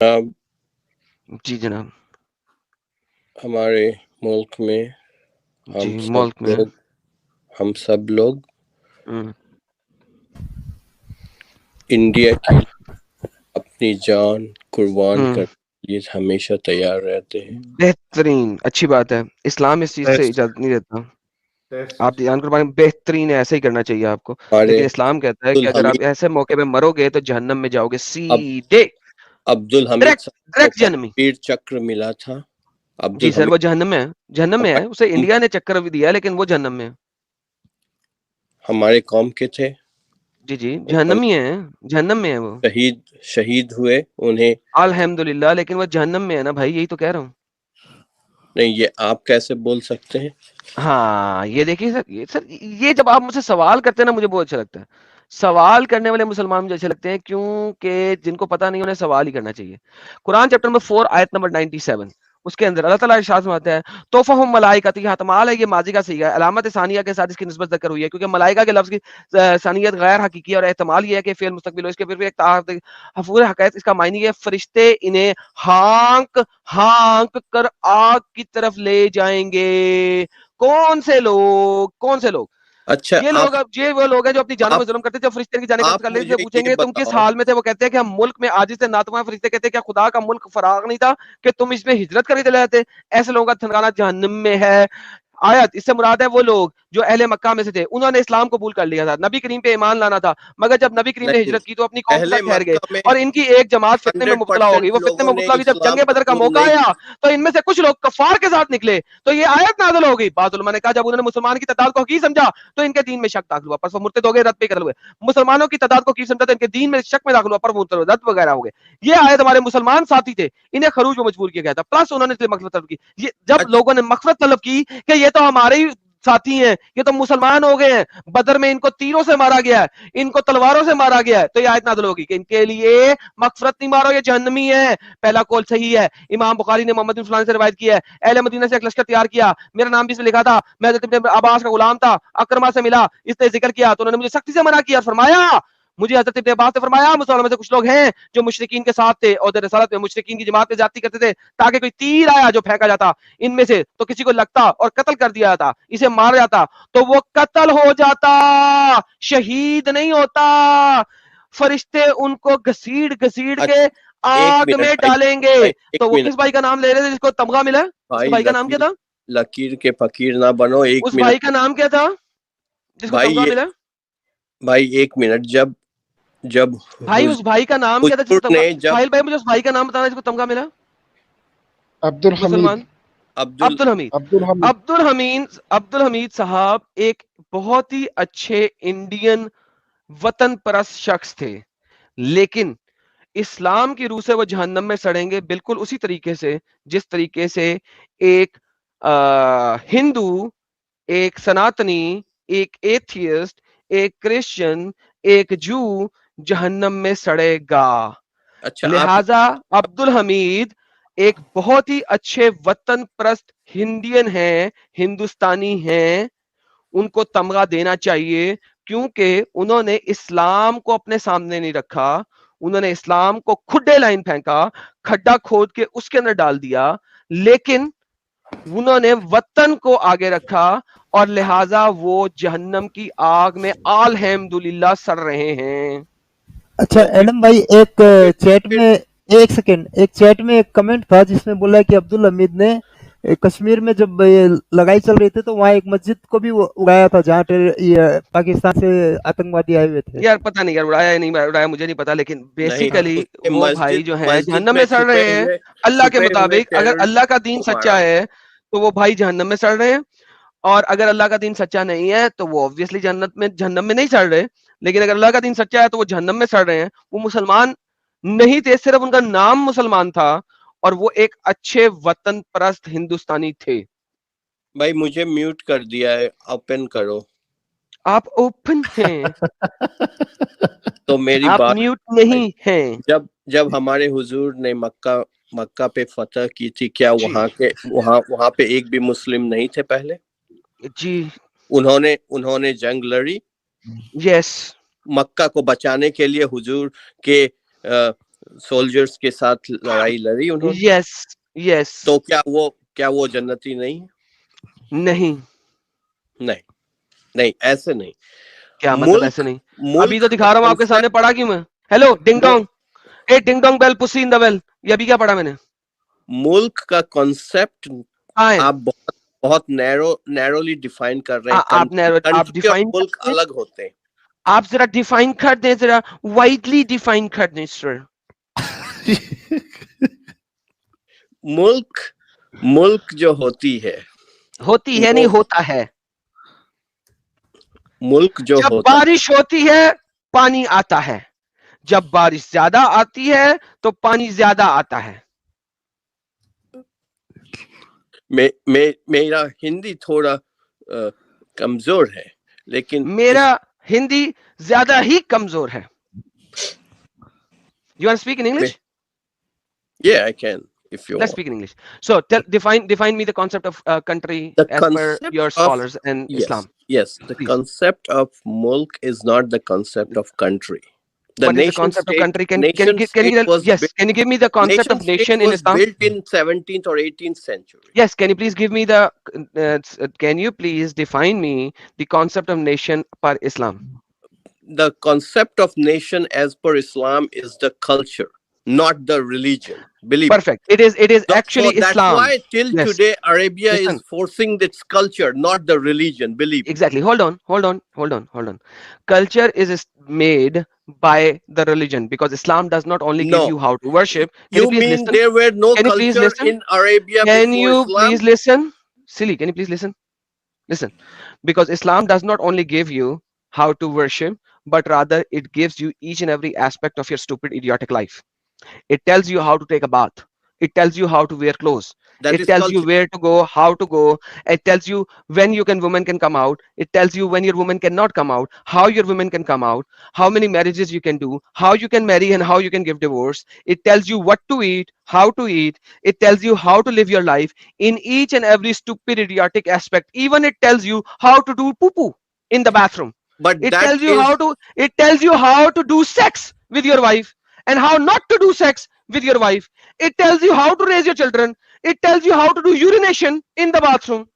अब जी जनाब। हमारे मुल्क में जी, मुल्क में। हम सब लोग हुँ। इंडिया के अपनी जान कुर्बान हुँ। करने के लिए हमेशा तैयार रहते हैं। बेहतरीन, अच्छी बात है। इस्लाम इस चीज़ से इजाज़त नहीं देता। आप ध्यान कुर्बानी बेहतरीन है, ऐसे ही करना चाहिए आपको। हमारे लेकिन इस्लाम कहता है कि अब्दुल अगर आप हमीद ऐसे मौके पे मरोगे तो जहन्नम में जाओगे अब सीधे, अब्दुल हमीद डायरेक्ट साहब को डायरेक्ट जहन्नमी। परमवीर चक्र मिला था। जी अब्दुल सर, हमीद वो जहन्नम में है। जहन्नम में है, हमारी उसे कौम इंडिया ने चक्कर भी दिया है लेकिन वो जहन्नम में है। हमारे कौम के थे। जी, जी, उन्होंने जहन्नमी है, जहन्नम में है वो। शहीद हुए उन्हें। अल्हम्दुलिल्लाह, लेकिन वो जहन्नम में है ना भाई, यही तो कह रहा हूँ। नहीं, ये आप कैसे बोल सकते हैं? हाँ, ये देखिए सर, ये जब आप मुझसे सवाल करते हैं ना मुझे बहुत अच्छा लगता है। सवाल करने वाले मुसलमान मुझे अच्छे लगते हैं क्योंकि जिनको पता नहीं उन्हें सवाल ही करना चाहिए। कुरान चैप्टर नंबर 4 आयत नंबर 97 उसके अंदर अल्लाह ताला इरशाद फरमाता है, तोफ़हुम मलाइकती यहाँ तमाल है ये माज़ी का सीगा है, अलामत सानिया के साथ इसकी निस्बत ज़िक्र हुई है क्योंकि मलाइका के लफ्ज़ की सानियत गैर हकीकी है और एहतमाल ये है कि फ़िल मुस्तक़बिल हो। इसके फिर भी एक हफ़ूर हक़ायत इसका मायने ये फ़रिश्ते इन्हें हाँक कर आग की तरफ ले जाएँगे। कौन से लोग? कौन से लोग? अच्छा, ये वो लोग हैं जो अपनी जानों में आप ज़ुल्म करते थे, जो फरिश्ते की जानें कत्ल आप कर लेते थे, मुझे ये पूछेंगे तुम किस बताओ। हाल में थे? वो कहते हैं कि हम मुल्क में आजिज़ थे, नातवाँ फरिश्ते कहते हैं क्या खुदा का मुल्क फराग नहीं था कि तुम इसमें हिजरत करके चले जाते? ऐसे लोगों का ठिकाना जहन्नम में है। आयत इससे मुराद है वो लोग जो अहले मक्का में से थे, उन्होंने इस्लाम कबूल कर लिया था, नबी करीम पे ईमान लाना था, मगर जब नबी करीम ने नहीं, हिजरत की तो अपनी कौम के अहले साथ ठहर गए मक्का में और इनकी एक जमात फितने में मुब्तला हो गई। 100% वो फितने में लोगों ने मुब्तला हुई, जब इस्लाम जंग बदर का कबूल मौका नहीं आया, किया। तो इनमें से कुछ लोग कफ़ार के साथ निकले, तो ये आयत नाज़िल हो गई। बाज़ उलमा ने कहा जब उन्होंने मुसलमान की तादाद को हक़ीक़ समझा, तो इनके दीन में शक दाखिल हुआ, पर वो मुर्तद हो गए, रद पे कत्ल हुए। मुसलमानों की तादाद को हक़ीक़ समझा तो इनके दीन में शक में दाखिल हुआ, पर वो रद वगैरह हो गए। ये आयत हमारे मुसलमान साथी थे, इन्हें खरूज में मजबूर किया गया था, प्लस उन्होंने इसलिए मग़फ़िरत तलब की। ये जब अच्छा, लोगों ने मग़फ़िरत तलब की कि ये तो हमारे ही साथी हैं, ये तो मुसलमान हो गए हैं, बदर में इनको तीरों से मारा गया है, इनको तलवारों से मारा गया है, तो ये आयत नाज़िल होगी कि इनके लिए मग़फ़िरत नहीं मारो, ये जहन्नमी है। पहला कौल सही है। इमाम बुखारी ने मोहम्मद बिन फलान से रिवायत किया है, अहले मदीना से एक लश्कर तैयार किया, मेरा नाम भी इसमें लिखा था, मैं हज़रत इब्न अब्बास का गुलाम था, अकरमा से मिला, इसने ज़िक्र किया तो उन्होंने मुझे सख्ती से मना किया और फरमाया, मुझे हज़रत इब्न अब्बास ने फरमाया मुसलमानों में से कुछ लोग हैं जो मुशरिकीन के साथ थे और रिसालत में मुशरिकीन की जमात पे ज़्यादती करते थे, ताकि कोई तीर आया जो फेंका जाता इनमें से तो किसी को लगता और कत्ल कर दिया जाता, इसे मारा जाता तो वो कत्ल हो जाता, शहीद नहीं होता। फरिश्ते उनको घसीट-घसीट के अच्छा, एक आग मिनट में भाई, डालेंगे। भाई एक तो वो मिनट किस भाई का नाम ले रहे थे जिसको तमगा मिला? उसके भाई, भाई का नाम क्या था? लकीर के फकीर ना बनो। एक उस मिनट भाई का नाम क्या था जिसको भाई, तमगा ये मिला? भाई एक मिनट। जब जब भाई उस भाई का नाम क्या था जिसको हुजूर तमगा? ने जब साहिल भाई मुझे उस भाई का नाम बताना जिसको तमगा मिला? अब्दुल हमीद। मुसलमान। अब्दुल अब्दुल हमीद। अब्दुल हमीद। अब्दुल हमीद साहब एक बहुत ही अच्छे इंडियन वतन परस्त शख्स थे, लेकिन इस्लाम की रूह से वो जहन्नम में सड़ेंगे बिल्कुल उसी तरीके से जिस तरीके से एक हिंदू, एक सनातनी, एक एथियस्ट, एक क्रिश्चियन, एक जू जहन्नम में सड़ेगा। अच्छा, आप लिहाजा अब्दुल हमीद एक बहुत ही अच्छे वतन परस्त इंडियन हैं, हिंदुस्तानी हैं, उनको तमगा देना चाहिए क्योंकि उन्होंने इस्लाम को अपने सामने नहीं रखा, उन्होंने इस्लाम को खुड्डे लाइन फेंका, खड्डा खोद के उसके अंदर डाल दिया, लेकिन उन्होंने वतन को आगे रखा और लिहाजा वो जहन्नम की आग में अल्हम्दुलिल्लाह सड़ रहे हैं। अच्छा तो फिर एडम भाई, एक फिर चैट फिर में एक सेकेंड, एक चैट में एक कमेंट था जिसमें बोला कि अब्दुल हमीद ने कश्मीर में जब ये लड़ाई चल रही थी तो वहाँ एक मस्जिद को भी उड़ाया था जहाँ ये पाकिस्तान से आतंकवादी आए हुए थे। यार पता नहीं यार उड़ाया या नहीं उड़ाया मुझे नहीं पता, लेकिन नहीं, हाँ। बेसिकली उसने वो भाई मस्जिद जो है मस्जिद जहन्नम में में सड़ रहे हैं। अल्लाह के छुपे हुए मुताबिक अगर अल्लाह टेररिस्ट का दीन को सच्चा मारा। है तो वो भाई जहन्नम में सड़ रहे हैं, और अगर अल्लाह का दीन सच्चा नहीं है तो वो ऑब्वियसली जन्नत में जहन्नम में नहीं सड़ रहे। लेकिन अगर अल्लाह का दीन सच्चा है तो वो जहन्नम में सड़ रहे हैं। वो मुसलमान नहीं थे, सिर्फ उनका नाम मुसलमान था और वो एक अच्छे वतन परस्त हिंदुस्तानी थे। भाई, मुझे म्यूट कर दिया है, ओपन करो। आप ओपन हैं, तो मेरी आप बात, म्यूट भाई, नहीं हैं। जब जब हमारे हुजूर ने मक्का मक्का पे फतह की थी, क्या जी, वहां वहां पे एक भी मुस्लिम नहीं थे पहले? जी, उन्होंने उन्होंने जंग लड़ी। यस। मक्का को बचाने के लिए हुजूर के सोल्जर्स के साथ लड़ाई लड़ी उन्होंने, यस यस। तो क्या वो जन्नती नहीं है? नहीं नहीं नहीं, ऐसे नहीं। क्या मतलब ऐसे मुल्क नहीं? अभी मुल्क तो दिखा रहा हूँ आपके सामने, पढ़ा क्यों मैं? Hello ding dong, a ding dong bell pussy in the well, ये अभी क्या पढ़ा मैंने? मुल्क का कॉन्सेप्ट कहाँ है? आप बहुत बहुत नैरोली डिफाइन कर रहे हैं। आप कंट्री और डिफाइन मुल्क अलग होते हैं। आप जरा डिफाइन कर दें, जरा वाइडली डिफाइन कर दें सर। मुल्क जो होती है नहीं वो होता है। मुल्क जो जब होता है, बारिश होती है पानी आता है, जब बारिश ज्यादा आती है तो पानी ज्यादा आता है। मेरा हिंदी थोड़ा कमजोर है, लेकिन मेरा हिंदी ज्यादा ही कमजोर है। You want to speak in English? Yeah, I can if you Let's want. speak in English. So define me the concept of country The as per concept your of scholars and yes, Islam. yes, the Please. concept of mulk is not the concept of country. The What is the nation concept of state, country? Can nation you state was yes? built, Can you give me the concept of state nation in was Islam? built in 17th or 18th century. Yes. Can you please give me the? Can you please define me the concept of nation per Islam? The concept of nation as per Islam is the culture, not the religion. Believe me. Perfect. It is actually So that's Islam. why till Yes. today Arabia Listen. is forcing its culture, not the religion. Believe me. Exactly. Hold on. Culture is made by the religion, because Islam does not only give No. you how to worship. Can you You please mean listen? there were no Can you please culture listen? in Arabia Can before you Islam? please listen? Silly, can you please listen? Listen. Because Islam does not only give you how to worship, but rather it gives you each and every aspect of your stupid, idiotic life. It tells you how to take a bath. It tells you how to wear clothes. That It is tells you culture. where to go, how to go. It tells you when woman can come out. It tells you when your woman cannot come out, how your woman can come out, how many marriages you can do, how you can marry and how you can give divorce. It tells you what to eat, how to eat. It tells you how to live your life in each and every stupid, idiotic aspect. Even it tells you how to do poo poo in the bathroom. But It that tells you is how to do sex with your wife and how not to do sex with your wife. It tells you how to raise your children. It tells you how to do urination in the bathroom.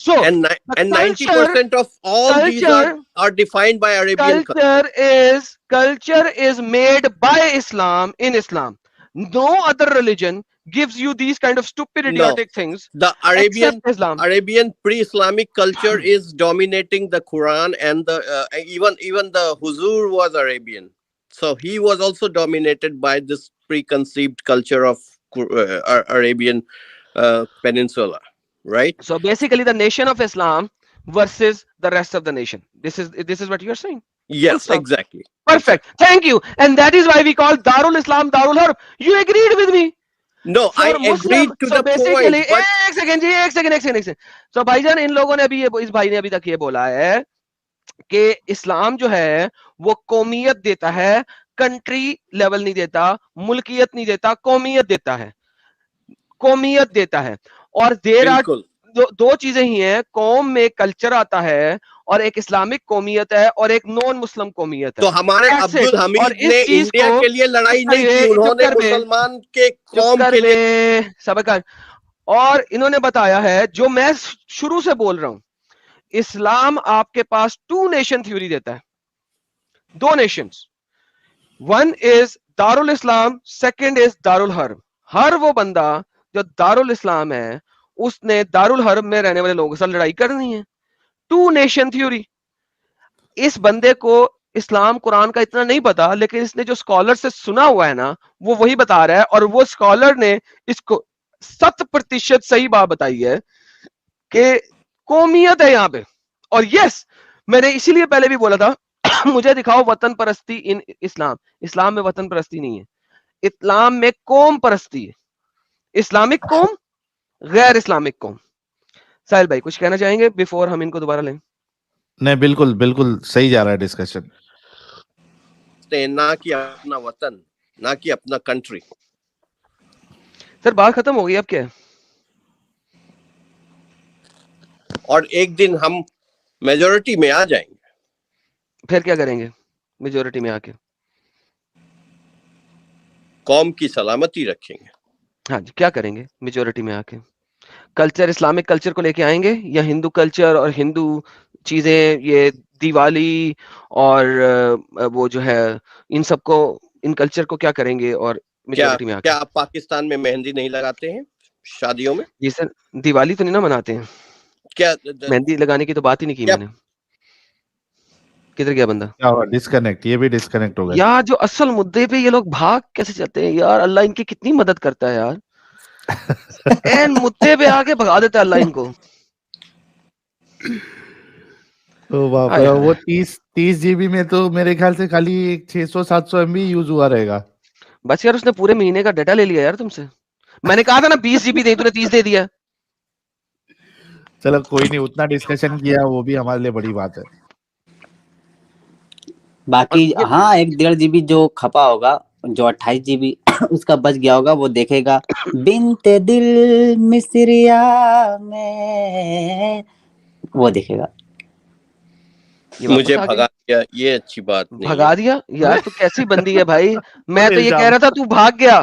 So and the 90% of all these are defined by Arabian culture. culture is made by Islam in Islam. No other religion gives you these kind of stupid, No, idiotic things the except Islam. Arabian pre-Islamic culture is dominating the Quran, and the even the Huzur was Arabian, so he was also dominated by this preconceived culture of Arabian peninsula, right? So basically, the nation of Islam versus the rest of the nation. This is what you are saying. Full Yes, stop. exactly. Perfect. Thank you. And that is why we call Darul Islam Darul Harb. You agreed with me. No, For I Muslim, agreed to so the basically, point, but एक second. So भाईजान, इन लोगों ने अभी इस भाई ने अभी तक ये बोला है कि इस्लाम जो है वो कौमियत देता है, कंट्री लेवल नहीं देता, मुल्कियत नहीं देता, कौमियत देता है। और देर आर बिल्कुल दो चीजें ही हैं, कौम में कल्चर आता है और एक इस्लामिक कौमियत है और एक नॉन मुस्लिम कौमियत है। तो हमारे That's it. अब्दुल और हमीद इस ने चीज इंडिया को के लिए लड़ाई नहीं की, चुप उन्होंने कर बे, मुसलमान के चुप कौम कर के लिए। बे, सब कर। और इन्होंने बताया है, जो मैं शुरू से बोल रहा हूं, इस्लाम आपके पास 2 नेशन थ्योरी देता है, 2 नेशंस। वन इज दारुल इस्लाम, सेकंड इज दारुल हर्ब। हर वो बंदा जो दारुल इस्लाम है, उसने दारुल हर्ब में रहने वाले लोगों के साथ लड़ाई करनी है। 2 नेशन थ्योरी। इस बंदे को इस्लाम कुरान का इतना नहीं पता, लेकिन इसने जो स्कॉलर से सुना हुआ है ना, वो वही बता रहा है, और वो स्कॉलर ने इसको 100% सही बात बताई है कि कौमियत है यहां पे। और यस, मैंने इसीलिए पहले भी बोला था मुझे दिखाओ वतन परस्ती इन इस्लाम। इस्लाम में वतन परस्ती नहीं है, इस्लाम में कौम परस्ती है। इस्लामिक कौम, गैर इस्लामिक कौम। साहिल भाई कुछ कहना चाहेंगे बिफोर हम इनको दोबारा लें? नहीं, बिल्कुल बिल्कुल सही जा रहा है डिस्कशन। ना कि अपना वतन, ना कि अपना कंट्री। सर बात खत्म हो गई, अब क्या है? और एक दिन हम मेजोरिटी में आ जाएंगे, फिर क्या करेंगे मेजोरिटी में आके? कौम की सलामती रखेंगे। हाँ जी, क्या करेंगे मेजोरिटी में आके? कल्चर, इस्लामिक कल्चर को लेके आएंगे या हिंदू कल्चर और हिंदू चीजें, ये दिवाली और वो जो है इन सबको, इन कल्चर को क्या करेंगे और क्या मेजोरिटी में क्या आके? आप पाकिस्तान में मेहंदी नहीं लगाते हैं शादियों में? जी सर, दिवाली तो नहीं ना मनाते हैं, क्या मेहंदी लगाने की तो बात ही नहीं की क्या मैंने। किधर गया बंदा? क्या हुआ? डिस्कनेक्ट, ये भी डिस्कनेक्ट हो गया। यार जो असल मुद्दे पे ये लोग भाग कैसे जाते हैं यार, अल्लाह इनकी कितनी मदद करता है यार। एन मुद्दे पे आके भगा देता है अल्लाह इनको। तो बाप हाय रे, हाय। वो 30 जीबी में तो मेरे ख्याल से खाली 600-700 MB यूज हुआ रहेगा। बस यार उसने पूरे महीने का डाटा ले लिया यार तुमसे। मैंने कहा था ना 20 GB दे, तूने 30 दे दिया। चलो कोई नहीं, उतना डिस्कशन किया वो भी हमारे लिए बड़ी बात है। बाकी और ये हाँ 1.5 GB जो खपा होगा, जो 28 GB उसका बच गया होगा, वो देखेगा बिनते दिल मिस्रिया में, वो देखेगा। ये वापस मुझे आ भगा गया। दिया, ये अच्छी बात नहीं है। भगा दिया यार, तू कैसी बंदी है भाई। मैं तो ये इल्जाम। कह रहा था तू भाग गया।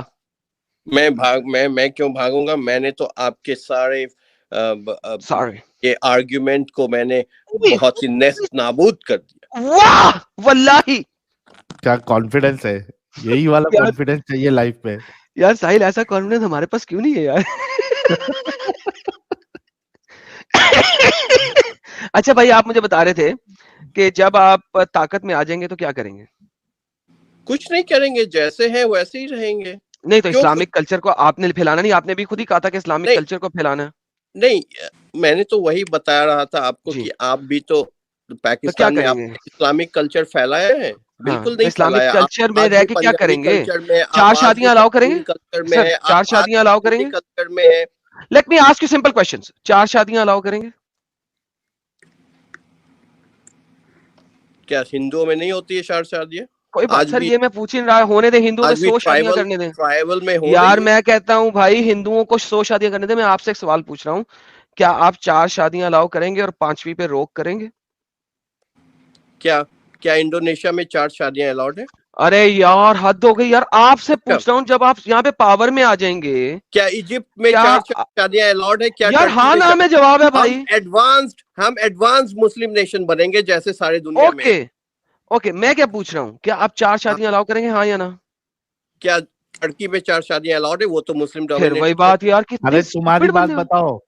मैं क्यों भागूंगा? मैंने तो आपके सारे सॉरी। ये आर्गुमेंट को मैंने बहुत ही नेस्त नाबूद कर दिया। वाह वल्लाही। क्या कॉन्फिडेंस है, यही वाला यार कॉन्फिडेंस चाहिए लाइफ में। यार साहिल, ऐसा कॉन्फिडेंस हमारे पास क्यों नहीं है यार। अच्छा भाई, आप मुझे बता रहे थे कि जब आप ताकत में आ जाएंगे तो क्या करेंगे? कुछ नहीं करेंगे, जैसे हैं वैसे ही रहेंगे। नहीं तो क्यों इस्लामिक कल्चर को आपने फैलाना नहीं, आपने भी खुद ही कहा था कि इस्लामिक नहीं कल्चर को फैलाना है। नहीं, मैंने तो वही बता रहा था आपको जी, कि आप भी तो तो क्या पाकिस्तान में करेंगे? आपने इस्लामिक कल्चर फैलाया है? हाँ, बिल्कुल तो नहीं इस्लामिक फैलाया। आप कल्चर में आज रह भी के क्या पंजाबी करेंगे? कल्चर में, आप 4 आज भी शादियां अलाउ तब्दील करेंगे? कल्चर में सर है, 4 आप आज शादियां भी अलाउ हिंदी करेंगे? कल्चर में है। Let me ask you simple questions. 4 शादियां अलाउ करेंगे? क्या हिंदुओं में नहीं होती है शादियां? कोई बात आज सर, भी ये मैं पूछ ही नहीं रहा, होने दे, हिंदुओं में आज भी 100 शादियां ट्राइबल करने दें। ट्राइबल में हो यार रही है। मैं कहता हूं भाई, हिंदुओं को 100 शादियां करने दें। मैं आपसे एक सवाल पूछ रहा हूं, क्या आप 4 शादियां अलाउ करेंगे और 5वीं पे रोक करेंगे? क्या क्या इंडोनेशिया में 4 शादियां अलाउड है? अरे यार हद हो गई यार, आपसे क्या पूछ रहा हूं, जब आप यहाँ पे पावर में आ जाएंगे क्या इजिप्ट में क्या 4 शादियां अलाउड है? क्या यार, टर्की हाँ में ना में जवाब है भाई। हम एडवांस्ड मुस्लिम नेशन बनेंगे जैसे सारे दुनिया में ओके है। ओके, मैं क्या पूछ रहा हूँ, क्या आप 4 हाँ, शादियां अलाउ करेंगे, हाँ या ना? क्या टर्की में 4 शादियां अलाउड है? वो तो मुस्लिम फिर वही डोमिनेटेड बात यार, अरे कितने तुम्हारी स्टूपिड बात बंदे हो। बताओ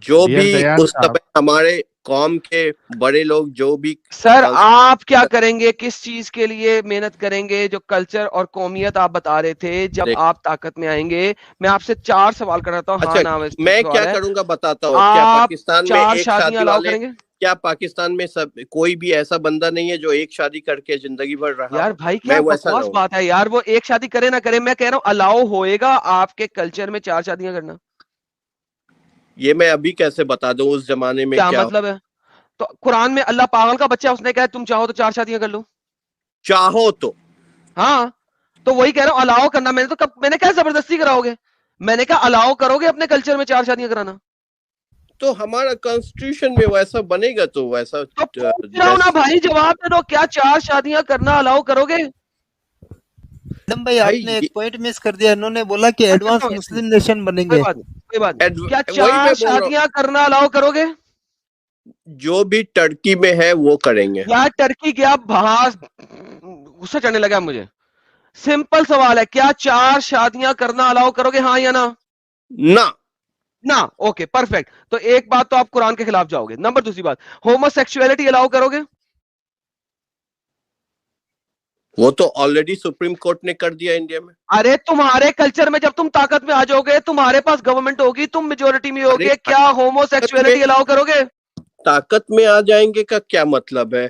जो डियर भी दयान उस साहब। समय हमारे कौम के बड़े लोग जो भी सर कांस- आप क्या करेंगे, किस चीज के लिए मेहनत करेंगे? जो कल्चर और कौमियत आप बता रहे थे, जब देख, आप ताकत में आएंगे। मैं आपसे 4 सवाल कर रहा हूँ, हाँ अच्छा ना में मैं क्या सवाल है। करूंगा बताता हूँ। क्या आप पाकिस्तान में 4 एक शादियां शादी अलाउ वाले, करेंगे? क्या पाकिस्तान में सब कोई भी ऐसा बंदा नहीं है जो एक शादी करके जिंदगी भर रहा यार हो? भाई मैं क्या वैसा बकवास रहूं? बात है यार, वो एक शादी करे ना करे, मैं कह रहा हूँ अलाउ होएगा आपके कल्चर में 4 शादियां करना। ये मैं अभी कैसे बता दूं उस जमाने में क्या क्या मतलब है? तो कुरान में अल्लाह पागल का बच्चा है, उसने कहा तुम चाहो तो 4 शादियां कर लो। चाहो तो। हाँ, तो वही कह रहा हूँ अलाउ करना। मैंने कहा जबरदस्ती कराओगे, मैंने कहा अलाउ करोगे अपने कल्चर में 4 शादियां कराना। तो हमारा कॉन्स्टिट्यूशन में वैसा बनेगा तो वैसा तो पूछ रहा हूँ ना भाई, जवाब दे दो, क्या 4 शादियां करना अलाउ करोगे? आदम भाई, भाई आपने एक पॉइंट मिस कर दिया। इन्होंने बोला कि एडवांस मुस्लिम नेशन कोई बनेंगे। बात नहीं, कोई बात नहीं। क्या वही 4 मैं बोल रहा हूँ, शादियां करना अलाउ करोगे? जो भी टर्की में है वो करेंगे। यार टर्की क्या भास, गुस्सा चढ़ने लगा मुझे। सिंपल सवाल है, क्या 4 शादियां करना अलाउ करोगे, हाँ या ना? ना। ना। Okay perfect. तो एक बात तो आप कुरान के खिलाफ जाओगे। नंबर दूसरी बात, होमोसेक्सुअलिटी अलाउ करोगे? वो तो ऑलरेडी सुप्रीम कोर्ट ने कर दिया इंडिया में। अरे तुम्हारे कल्चर में जब तुम ताकत में आ जाओगे, तुम्हारे पास गवर्नमेंट होगी, तुम मेजोरिटी में अरे होगे, क्या होमोसेक्सुअलिटी अलाउ करोगे? ताकत में आ जाएंगे का क्या मतलब है?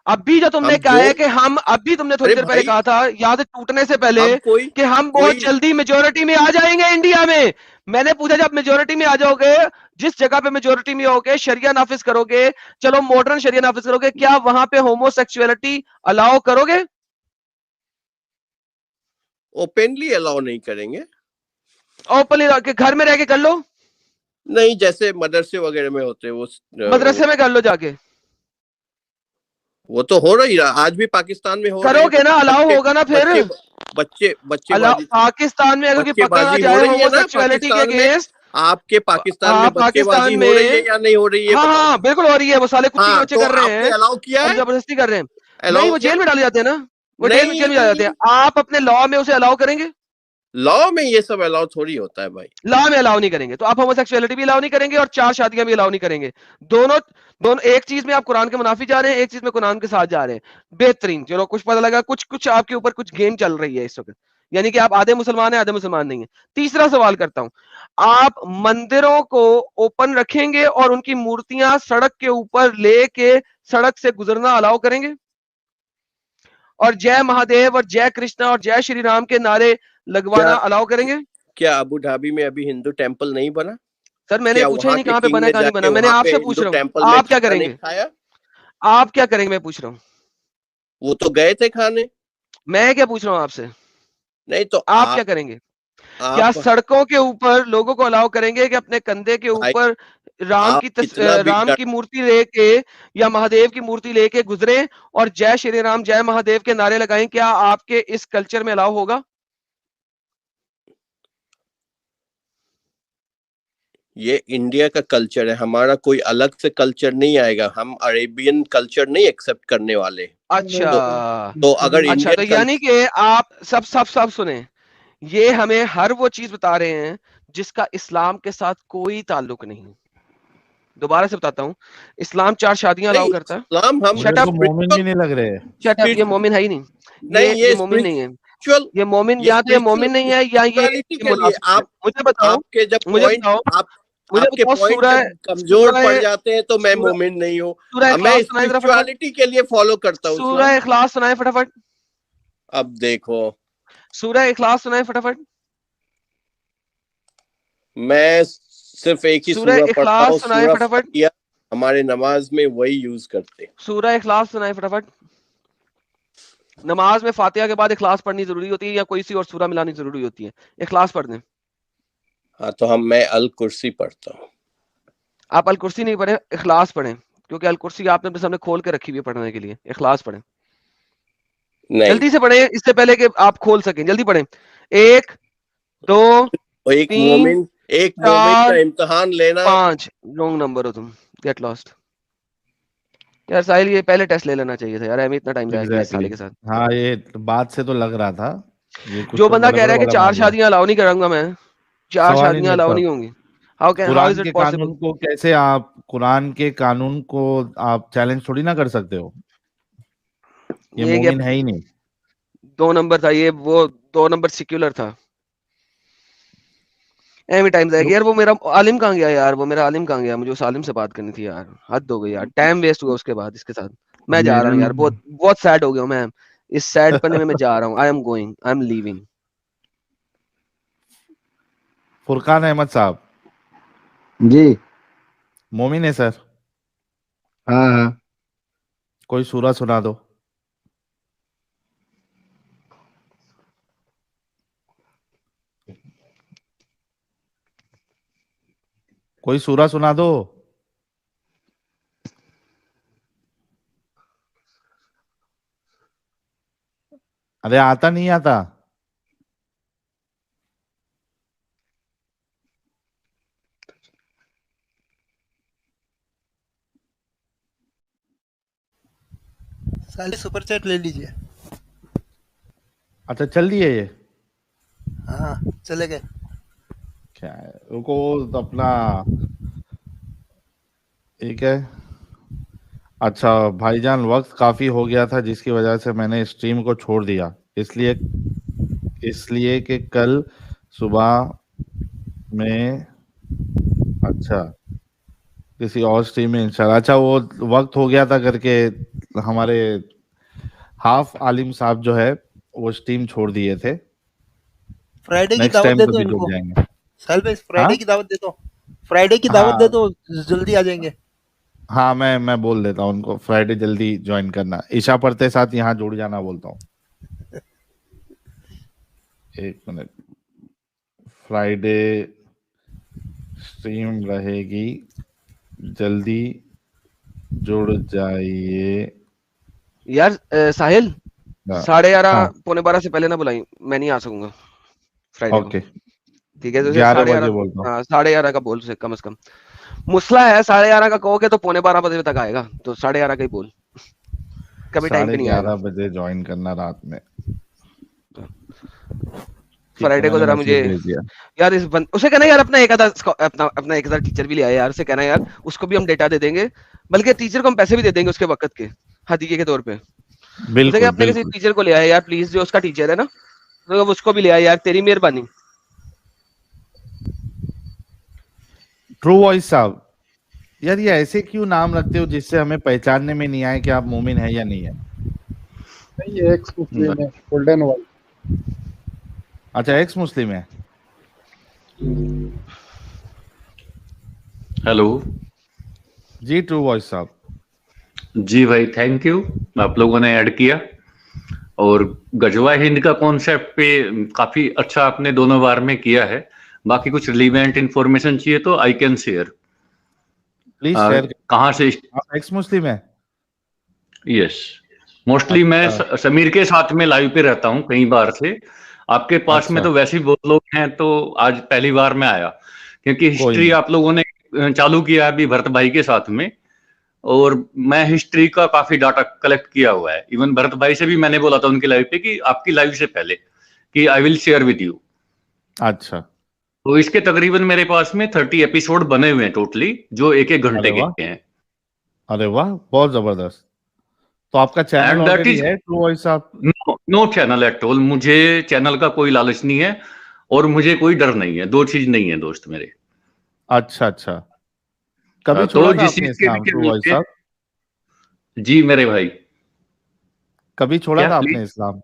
अभी जो तुमने हम कहा जो है कि हम, अभी तुमने थोड़ी अरे देर पहले भाई, कहा था, याद है टूटने से पहले, हम कोई कि हम बहुत कोई जल्दी मेजोरिटी में आ जाएंगे इंडिया में। मैंने पूछा जब मेजोरिटी में आ जाओगे, जिस जगह पे मेजोरिटी में होगे, शरिया नाफिज करोगे, चलो मॉडर्न शरिया नाफिज करोगे, क्या वहां पे होमोसेक्सुअलिटी अलाउ करोगे? ओपनली अलाउ नहीं करेंगे। ओपनली घर में रह के कर लो, नहीं, जैसे मदरसे वगैरह में होते हैं वो मदरसे में कर लो जाके। वो तो हो रही रहा, आज भी पाकिस्तान में हो रही करोगे ना, अलाउ बच्चे- होगा ना फिर। बच्चे अलाउ बच्चेबाजी पाकिस्तान में अगर कोई पकड़ा बच्चेबाजी हो जाए रही है ना होमोसेक्सुअलिटी के पाकिस्तान में। अगेंस्ट, आपके पाकिस्तान हाँ में बच्चेबाजी पाकिस्तान हो रही है में, या नहीं हो रही है, हाँ बताओ। हाँ बिल्कुल हो रही है, वो साले कुत्ती के हाँ, बच्चे तो कर रहे आपने हैं अलाउ किया और है, जबरदस्ती कर रहे हैं। नहीं, अलाउ वो किया जेल में डाले जाते हैं ना, वो जेल नहीं में डाले जाते हैं। आप अपने लॉ में उसे अलाउ करेंगे? लॉ में ये सब अलाउ थोड़ी होता है भाई। लॉ में अलाउ नहीं करेंगे तो आप होमोसेक्सुअलिटी भी अलाउ नहीं करेंगे और 4 शादियां भी अलाउ नहीं करेंगे। दोनों दोनों एक चीज में आप कुरान के मुनाफी जा रहे हैं, एक चीज में कुरान के साथ जा रहे हैं। बेहतरीन, चलो कुछ पता लगा, कुछ कुछ आपके ऊपर कुछ गेम चल रही है इस वक्त, यानी कि आप आधे मुसलमान हैं आधे मुसलमान नहीं है। तीसरा सवाल करता हूं, आप मंदिरों को ओपन रखेंगे और उनकी मूर्तियां सड़क के ऊपर लेके सड़क से गुजरना अलाउ करेंगे? और जय महादेव और जय कृष्णा और जय श्री राम के नारे लगवाना क्या अलाउ करेंगे? क्या अबू धाबी में अभी हिंदू टेम्पल नहीं बना? सर मैंने क्या पूछा ही वहां नहीं के कहां पे किंग बना है ने कहां नहीं जाके बना, मैंने वहां पे आपसे पूछ हिंदू रहा हूं, टेम्पल में आप क्या खाना नहीं करेंगे? खाया? आप क्या करेंगे मैं पूछ रहा हूं, वो तो गए थे खाने। मैं क्या पूछ रहा हूं आपसे, नहीं तो आप क्या करेंगे? क्या आप सड़कों के ऊपर लोगों को अलाउ करेंगे कि अपने कंधे के भाई, ऊपर आप कितना भी राम की मूर्ति लेके या महादेव की मूर्ति लेके गुजरे और जय श्री राम जय महादेव के नारे लगाएं? क्या आपके इस कल्चर में अलाउ होगा? ये इंडिया का कल्चर है, हमारा कोई अलग से कल्चर नहीं आएगा, हम अरेबियन कल्चर नहीं एक्सेप्ट करने वाले। अच्छा, तो अगर अच्छा, तो इंडियन यानी कि आप सब सब सब सुने, ये हमें हर वो चीज बता रहे हैं जिसका इस्लाम के साथ कोई ताल्लुक नहीं। दोबारा से बताता हूं, इस्लाम 4 शादियां अलाउ नहीं, करता है। इस्लाम हम मुझे शट तो अप, मोमिन भी नहीं लग रहे। शट अप, ये spiritual- मोमिन है ही नहीं। नहीं, ये ये मोमिन नहीं है, स्पिरिचुअल, ये मोमिन, ये या तो ये मोमिन नहीं है या स्पिरिचुअलिटी ये के लिए मुनाफिक है। आप मुझे बताओ, आपके जब मुझे पॉइंट बताओ, आप मुझे आपके बताओ, पॉइंट सूरह जब कमजोर पड़ सूरह जाते हैं तो मैं सूरह मोमिन नहीं हूँ। सूरह अब मैं इखलास सुनाए जरा फटाफट, स्पिरिचुअलिटी के लिए फॉलो करता हूँ सूरह इस्लाम। इखलास सुनाए फटाफट, अब देखो, सूरह इखलास सुनाए फटाफट, मैं सिर्फ एक ही सूरह सूरा पढ़ता हूँ, इखलास सुनाए सूरा फटाफट, फातिहा। हमारे नमाज में वही यूज करते हैं। सूरह इखलास सुनाए फटाफट। नमाज में फातिहा के बाद इखलास पढ़नी जरूरी होती है या कोई सी और सूरा मिलानी जरूरी होती है? इखलास पढ़ दें। हाँ, तो मैं अल कुर्सी पढ़ता हूँ। आप अल कुर्सी नहीं पढ़े, इखलास पढ़ें, क्योंकि अल कुर्सी आपने अपने सामने खोल के रखी हुई है पढ़ने के लिए। इखलास पढ़ें, नहीं, जल्दी से पढ़ें इससे पहले कि आप खोल सकें, जल्दी पढ़ें। 1 2 वो 3 एक मोमिन का 4 इम्तिहान लेना। 5, रॉन्ग नंबर हो तुम, गेट लॉस्ट। यार साहिल, ये पहले टेस्ट ले लेना चाहिए था यार, हमें इतना टाइम जाया किया इस साले एग्जैक्टली के साथ। हाँ, ये बात से तो लग रहा था ये कुछ जो तो बंदा कह गड़बड़ रहा है कि वाला 4 मामला है। शादियां अलाउ नहीं करूंगा मैं, 4 सवाल ही शादियां नहीं अलाउ उठता। नहीं होंगी, हाउ इज कुरान इट के पॉसिबल? कानून को कैसे आप कुरान के कानून को आप चैलेंज थोड़ी ना कर सकते हो। ये ये क्या मोमिन है ही नहीं। 2 नंबर था ये, वो 2 नंबर सिक्युलर था। एमी टाइम जाएगी यार। वो मेरा आलिम कहाँ गया यार, वो मेरा आलिम कहाँ गया? मुझे उस आलिम से बात करनी थी यार, हद हो गई यार, टाइम वेस्ट हुआ उसके बाद इसके साथ। मैं जा रहा हूँ यार, बहुत बहुत सैड हो गया हूँ मैं, इस सैड पने में मैं जा रहा हूँ। I am going, I am leaving. Furqan Ahmed साहब जी। मोमिन है सर। हाँ हाँ। कोई सूरा सुना दो। कोई सूरा सुना दो। अरे आता नहीं आता। साले सुपर चैट ले लीजिए। अच्छा चल दिए ये। हाँ, चले गए। क्या है रुको तो अपना ठीक है। अच्छा भाईजान वक्त काफी हो गया था जिसकी वजह से मैंने स्ट्रीम को छोड़ दिया, इसलिए इसलिए कि कल सुबह में अच्छा किसी और स्ट्रीम में इंशाल्लाह। अच्छा वो वक्त हो गया था करके हमारे हाफ आलिम साहब जो है वो स्ट्रीम छोड़ दिए थे। फ्राइडे की नेक्स्ट दावत टाइम दे दो कभी जुड़ इनको। जाएंगे। साल भाई, हाँ फ्राइडे की दावत दे दो, फ्राइडे की दावत दे हाँ दो, जल्दी आ जाएंगे। हाँ, मैं बोल देता हूँ उनको फ्राइडे जल्दी ज्वाइन करना, ईशा पढ़ते साथ यहाँ जुड़ जाना बोलता हूँ। एक मिनट, फ्राइडे स्ट्रीम रहेगी, जल्दी जुड़ जाइए यार साहिल, हाँ 11:30 हाँ, 11:45 से पहले ना बुलाई, मैं नहीं आ सकूंगा फ्राइडे को। ओके ठीक है, तो 11 बजे 11:30, बोलता हूँ। हाँ 11:30 का बोल से कम से कम। मुसला है, 11:30 का कहोगे तो 11:45 बजे तक आएगा, तो 11:30 का ही बोल, कभी टाइम पे नहीं आएगा। 11:30 बजे ज्वाइन करना रात में। ठीक है, फ्राइडे को मैंने जरा मैसेज मुझे भेज दिया। यार उसे कहना यार अपना एक आधा अपना एक आधा टीचर भी ले आए यार, उसे कहना यार उसको भी हम डेटा दे देंगे, बल्कि टीचर को हम पैसे भी दे देंगे उसके वक्त के हदीये के तौर पे। उसे बिल्कुल कह अपने किसी बिल्कुल। टीचर को ले आए यार प्लीज, जो उसका टीचर है ना, तो उसको भी ले आए यार, तेरी मेहरबानी। ट्रू वॉइस साहब, यार ये ऐसे क्यों नाम रखते हो जिससे हमें पहचानने में नहीं आए कि आप मोमिन है या नहीं है? नहीं, ये एक्स मुस्लिम है, गोल्डन वाइट। अच्छा, एक्स मुस्लिम है। हेलो जी ट्रू वॉइस साहब। जी भाई, थैंक यू, आप लोगों ने ऐड किया। और गजवा हिंद का कॉन्सेप्ट पे काफी अच्छा आपने दोनों बार में किया है। बाकी कुछ रिलीवेंट इंफॉर्मेशन चाहिए तो I can share. Please share. कहाँ से? आप एक्स मुस्लिम है? यस, मोस्टली मैं अच्छा समीर के साथ में लाइव पे रहता हूँ कई बार से। आपके पास में अच्छा, तो वैसे ही बहुत लोग हैं, तो आज पहली बार में आया, क्योंकि कोई हिस्ट्री नहीं। आप लोगों ने चालू किया है अभी भरत भाई के साथ में, और मैं हिस्ट्री का काफी डाटा कलेक्ट किया हुआ है। इवन भरत भाई से भी मैंने बोला था उनकी लाइव पे कि आपकी लाइव से पहले कि I will share with you. अच्छा, तो इसके तकरीबन मेरे पास में 30 एपिसोड बने हुए हैं टोटली, जो एक एक घंटे अरे के वाह, हैं। अरे वाह, बहुत जबरदस्त। तो आपका channel and that already is है ट्रू वॉइस साहब? No channel at all. मुझे चैनल का कोई लालच नहीं है और मुझे कोई डर नहीं है, दो चीज नहीं है दोस्त मेरे। अच्छा अच्छा, कभी तो छोड़ा था जिस आपने चीज के इस्लाम भी ट्रू वॉइस साहब? जी मेरे भाई, कभी छोड़ा क्या था प्लीज? आपने इस्लाम?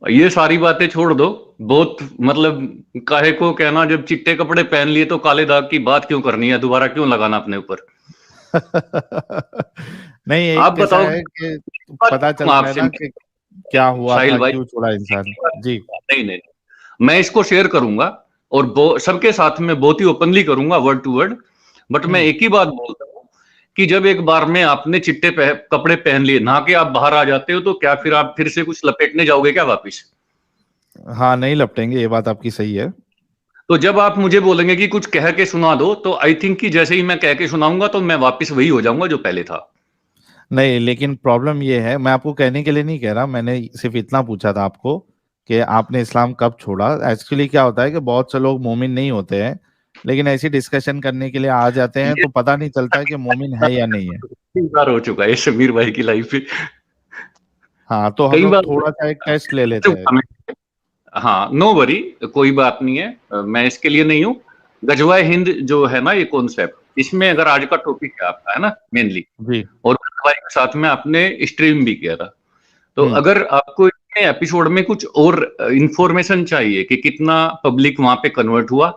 ये सारी बातें छोड़ दो, बहुत मतलब काहे को कहना, जब चिट्टे कपड़े पहन लिए तो काले दाग की बात क्यों करनी है, दोबारा क्यों लगाना अपने ऊपर? नहीं, आप एक कैसा बताओ है कि बात पता करूं चलता है आपसे ना कि क्या हुआ साहिल था, भाई। क्यों छोड़ा इंसान। जी नहीं नहीं, मैं इसको शेयर करूंगा और सबके साथ में बहुत ही ओपनली करूंगा, वर्ड टू वर्ड। बट मैं एक ही बात बोलता हूँ कि जब एक बार में आपने चिट्टे कपड़े पहन लिए, नहा के आप बाहर आ जाते हो, तो क्या फिर आप फिर से कुछ लपेटने जाओगे क्या वापिस? हाँ, नहीं लपटेंगे, ये बात आपकी सही है। तो जब आप मुझे बोलेंगे कि कुछ कह के सुना दो, तो आई थिंक कि जैसे ही मैं कह के सुनाऊंगा तो मैं वापिस वही हो जाऊंगा जो पहले था। नहीं, लेकिन प्रॉब्लम ये है, मैं आपको कहने के लिए नहीं कह रहा, मैंने सिर्फ इतना पूछा था आपको कि आपने इस्लाम कब छोड़ा। एक्चुअली क्या होता है कि बहुत से लोग मोमिन नहीं होते हैं, लेकिन ऐसी डिस्कशन करने के लिए आ जाते हैं, ये तो पता नहीं चलता है कि मोमिन है या नहीं है। कई बार हो चुका है समीर भाई की लाइफ पे, हाँ, तो हम कई लोग बार थोड़ा सा एक टेस्ट ले लेते हैं। हाँ, नो वरी, कोई बात नहीं है, मैं इसके लिए नहीं हूँ। गजवा हिंद जो है ना ये कॉन्सेप्ट, इसमें अगर आज का टॉपिक है आपका, है ना मेनली, जी और गजवा के साथ में आपने स्ट्रीम भी किया था, तो हम्म, अगर आपको इसमें एपिसोड में कुछ और इंफॉर्मेशन चाहिए कि कितना पब्लिक वहां पे कन्वर्ट हुआ,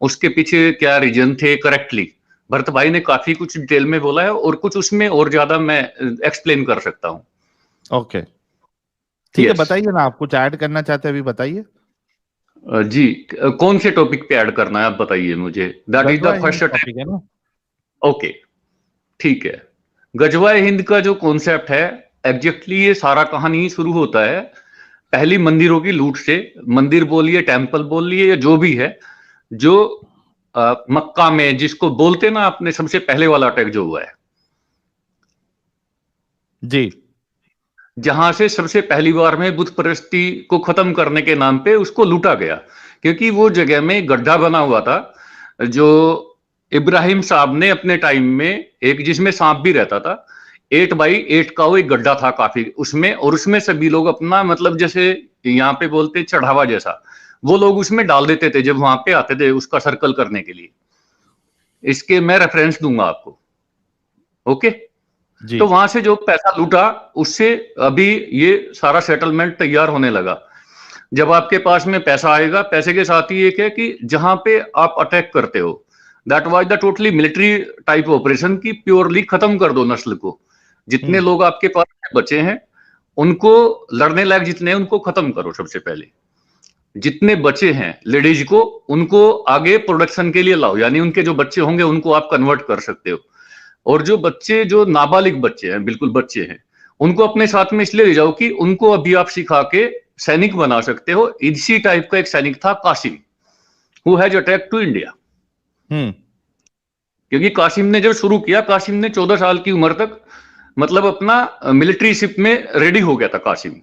उसके पीछे क्या रीजन थे करेक्टली, भरत भाई ने काफी कुछ डिटेल में बोला है, और कुछ उसमें और ज्यादा मैं एक्सप्लेन कर सकता हूँ। ओके ठीक है, Yes. बताइए ना, आप कुछ ऐड करना चाहते हैं अभी बताइए। जी, कौन से टॉपिक पे ऐड करना है आप बताइए मुझे। दैट इज गजवा द हिंद फर्स्ट अटैक। टॉपिक है ना? ओके, ठीक है। गजवा हिंद का जो कॉन्सेप्ट है, एग्जैक्टली ये सारा कहानी शुरू होता है पहली मंदिरों की लूट से। मंदिर बोलिए, टेम्पल बोलिए, या जो भी है, जो मक्का में जिसको बोलते ना आपने, सबसे पहले वाला अटैक जो हुआ है, जी जहां से सबसे पहली बार में बुत परस्ती को खत्म करने के नाम पे उसको लूटा गया, क्योंकि वो जगह में गड्ढा बना हुआ था जो इब्राहिम साहब ने अपने टाइम में, एक जिसमें सांप भी रहता था, 8x8 का वो एक गड्ढा था काफी उसमें, और उसमें सभी लोग अपना मतलब जैसे यहाँ पे बोलते चढ़ावा जैसा, वो लोग उसमें डाल देते थे जब वहां पे आते थे उसका सर्कल करने के लिए। इसके मैं रेफरेंस दूंगा आपको, ओके। जी तो वहां से जो पैसा लूटा, उससे अभी ये सारा सेटलमेंट तैयार होने लगा। जब आपके पास में पैसा आएगा, पैसे के साथ ही एक है कि जहां पे आप अटैक करते हो, that was the totally military type operation की, प्योरली खत्म कर दो नस्ल को। जितने लोग आपके पास बचे हैं उनको, लड़ने लायक जितने हैं उनको खत्म करो सबसे पहले। जितने बचे हैं लेडीज को, उनको आगे प्रोडक्शन के लिए लाओ, यानी उनके जो बच्चे होंगे उनको आप कन्वर्ट कर सकते हो। और जो बच्चे, जो नाबालिग बच्चे हैं, बिल्कुल बच्चे हैं, उनको अपने साथ में इसलिए ले जाओ कि उनको अभी आप सिखा के सैनिक बना सकते हो। इसी टाइप का एक सैनिक था Qasim, who has attack to India. क्योंकि कासिम ने जब शुरू किया, कासिम ने 14 साल की उम्र तक मतलब अपना मिलिट्री शिप में रेडी हो गया था कासिम।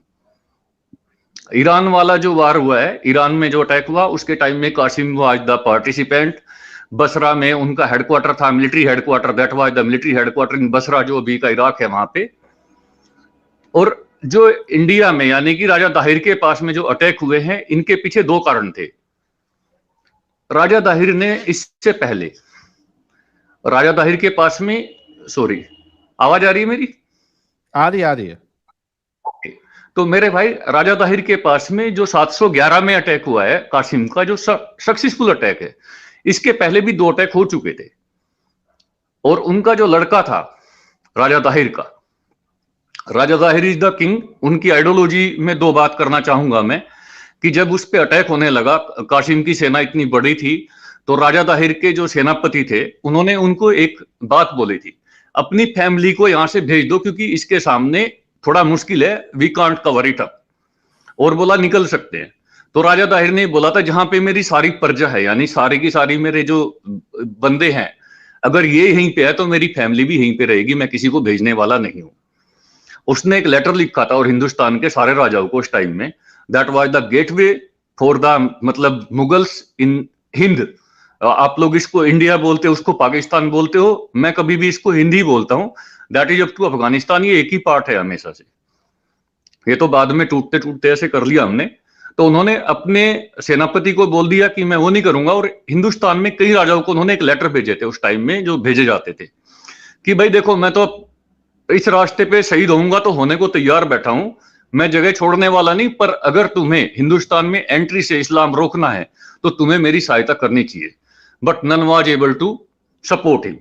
ईरान वाला जो वार हुआ है, ईरान में जो अटैक हुआ, उसके टाइम में Qasim was the participant. Basra में उनका हेडक्वार्टर था, military headquarter, that was the military headquarter in Basra, जो अभी का इराक है वहां पे। और जो इंडिया में यानी कि राजा दाहिर के पास में जो अटैक हुए हैं, इनके पीछे दो कारण थे। राजा दाहिर ने इससे पहले, राजा दाहिर के पास में, सॉरी आवाज आ रही है मेरी? आ रही है। ओके, तो मेरे भाई राजा दाहिर के पास में जो 711 में अटैक हुआ है कासिम का, जो सक्सेसफुल अटैक है, इसके पहले भी 2 अटैक हो चुके थे। और उनका जो लड़का था राजा दाहिर का, राजा दाहिर इज द किंग, उनकी आइडियोलॉजी में 2 बात करना चाहूंगा मैं, कि जब उस पे अटैक होने लगा, कासिम की सेना इतनी बड़ी थी, तो राजा दाहिर के जो सेनापति थे उन्होंने उनको एक बात बोली थी, अपनी फैमिली को यहां से भेज दो क्योंकि इसके सामने थोड़ा मुश्किल है, we can't cover it up. और बोला निकल सकते हैं। तो राजा दाहिर ने बोला था जहां पे मेरी सारी प्रजा है, यानी सारी की सारी मेरे जो बंदे हैं, अगर ये यहीं पे है तो मेरी फैमिली भी यहीं पे रहेगी, मैं किसी को भेजने वाला नहीं हूं। उसने एक लेटर लिखा था और हिंदुस्तान के सारे राजाओं को उस टाइम में, that was the gateway for the मतलब मुगल्स इन हिंद। आप लोग इसको इंडिया बोलते हो, उसको पाकिस्तान बोलते हो, मैं कभी भी इसको हिंदी बोलता हूं, that is up to Afghanistan. ये एक ही पार्ट है हमेशा से, ये तो बाद में टूटते टूटते ऐसे कर लिया हमने। तो उन्होंने अपने सेनापति को बोल दिया कि मैं वो नहीं करूंगा। और हिंदुस्तान में कई राजाओं को उन्होंने एक लेटर भेजे थे उस टाइम में, जो भेजे जाते थे कि भाई देखो, मैं तो इस रास्ते पे शहीद होऊंगा तो होने को तैयार बैठा हूं, मैं जगह छोड़ने वाला नहीं, पर अगर तुम्हें हिंदुस्तान में एंट्री से इस्लाम रोकना है तो तुम्हें मेरी सहायता करनी चाहिए। But none was able to support him.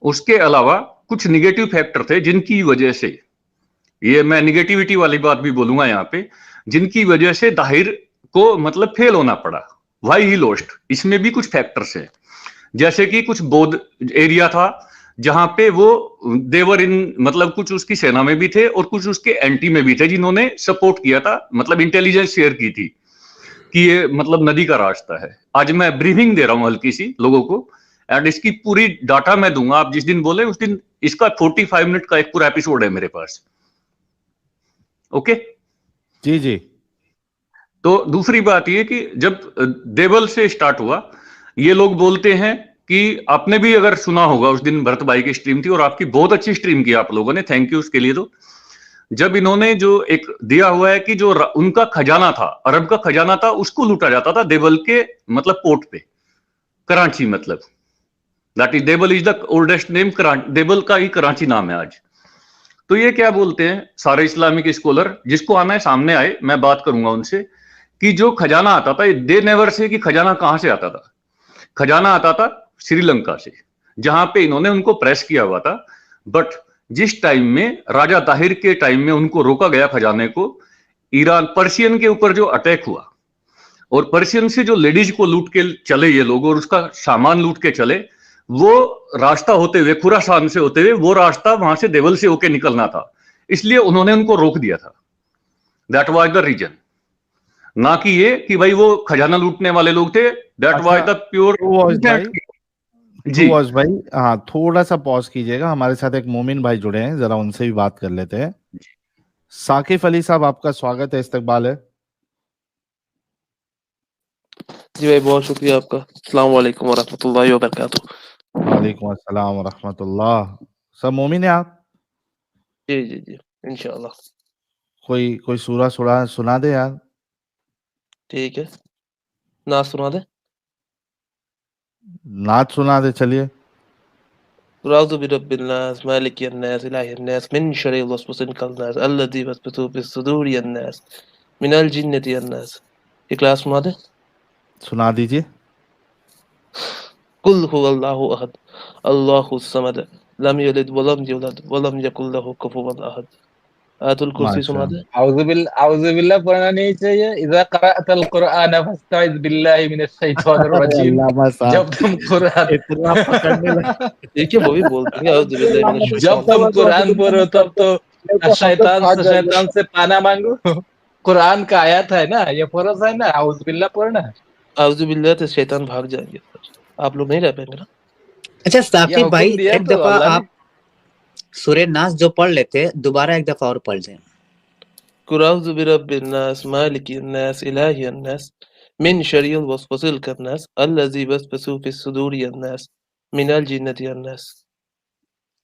उसके अलावा कुछ निगेटिव फैक्टर थे जिनकी वजह से, ये मैं निगेटिविटी वाली बात भी बोलूंगा यहाँ पे, जिनकी वजह से दाहिर को मतलब फेल होना पड़ा। व्हाई ही लॉस्ट, इसमें भी कुछ फैक्टर्स हैं। जैसे कि कुछ बौद्ध एरिया था जहां पे वो देवर इन मतलब कुछ उसकी सेना में भी थे और कुछ उसके एंटी में भी थे, जिन्होंने सपोर्ट किया था, मतलब इंटेलिजेंस शेयर की थी कि ये मतलब नदी का रास्ता है। आज मैं ब्रीफिंग दे रहा हूं हल्की सी लोगों को, एंड इसकी पूरी डाटा मैं दूंगा, आप जिस दिन बोले उस दिन इसका 45 मिनट का एक पूरा एपिसोड है मेरे पास। ओके जी जी। तो दूसरी बात ये कि जब देवल से स्टार्ट हुआ, ये लोग बोलते हैं कि आपने भी अगर सुना होगा, उस दिन भरत भाई की स्ट्रीम थी और आपकी बहुत अच्छी स्ट्रीम की आप लोगों ने, थैंक यू उसके लिए। तो जब इन्होंने जो एक दिया हुआ है कि जो उनका खजाना था, अरब का खजाना था, उसको लूटा जाता था देवल के मतलब पोर्ट पे, कराची, मतलब that is Deval is the oldest name, Deval का ही कराची नाम है आज। तो ये क्या बोलते हैं सारे इस्लामिक स्कॉलर, जिसको आना है सामने आए, मैं बात करूंगा उनसे, कि जो खजाना आता था, दे नेवर से कि खजाना कहां से आता था। खजाना आता था श्रीलंका से, जहां पे इन्होंने उनको प्रेस किया हुआ था। बट जिस टाइम में राजा ताहिर के टाइम में उनको रोका गया खजाने को, ईरान पर्शियन के ऊपर जो अटैक हुआ और पर्शियन से जो लेडीज को लूट के चले ये लोग और उसका सामान लूट के चले, वो रास्ता होते हुए खुरासान से होते हुए वो रास्ता वहां से देवल से होके निकलना था, इसलिए उन्होंने उनको रोक दिया था। दैट वाज द रीजन, ना कि ये कि भाई वो खजाना लूटने वाले लोग थे। दैट वाज द प्योर जी भाई। हाँ, थोड़ा सा पॉज कीजिएगा, हमारे साथ एक मोमिन भाई जुड़े हैं, जरा उनसे भी बात कर लेते हैं। साकिब अली साहब, आपका स्वागत है, इस्तकबाल है। जी भाई, बहुत शुक्रिया आपका। अस्सलाम वालेकुम व रहमतुल्लाहि व बरकातुहू। वालेकुम अस्सलाम व रहमतुल्लाह। सब मोमिन है आप? जी जी जी, इंशाल्लाह। कोई सूरा सुना दे यार। ठीक है, नात सुना दे। नात सुना दे, चलिए। राउज़ु बिरब्बिन नास, मालिकिन नास, इलाहिन नास, मिन शर्रिल वसवसिल खन्नास, अल्लज़ी युवस्विसु फिस सुदूरिन नास, मिनल जिन्नति अन्नास। इखलास सुना दे। सुना दीजिए। कुल हुवल्लाहु अहद, अल्लाहुस समद, लम यलिद व लम यूलद व लम यकुल लहू कुफुवन अहद। आयतुल कुर्सी सुना दे। औज़ु बिल्लाह पढ़ना नहीं चाहिए। इज़ा क़रअतल क़ुरआन फस्तइज़ बिल्लाहि मिनश शैतानिर रजीम। जब तुम कुरान इतना पकड़ने लगे। देखिए वो भी बोलते हैं औज़ु बिल्लाहि मिनश जब तुम कुरान पढ़ो तब तो नहीं तो हम लोग शैतान भाग जाएंगे। शैतान से पाना मांगू। कुरान का आयत है ना, ये फर्ज है ना, औजुबिल्लाह पढ़ना। आउज़ुबिल्लाह से शैतान भाग जाएंगे सर, आप लोग नहीं रह पाएंगे ना। अच्छा ये साकिब भाई, हुक्म दिया एक तो दफा अल्लाह ने। आप सूर्य नास जो पढ़ लेते, दोबारा एक दफा और पढ़ लें। कुल अऊज़ु बिरब्बिन नास, मालिकिन नास, इलाहियन नास, मिन शर्रिल वसवसिल खन्नास, अल्लज़ी युवस्विसु फिस सुदूरिन नास, मिनल जिन्नति वन्नास।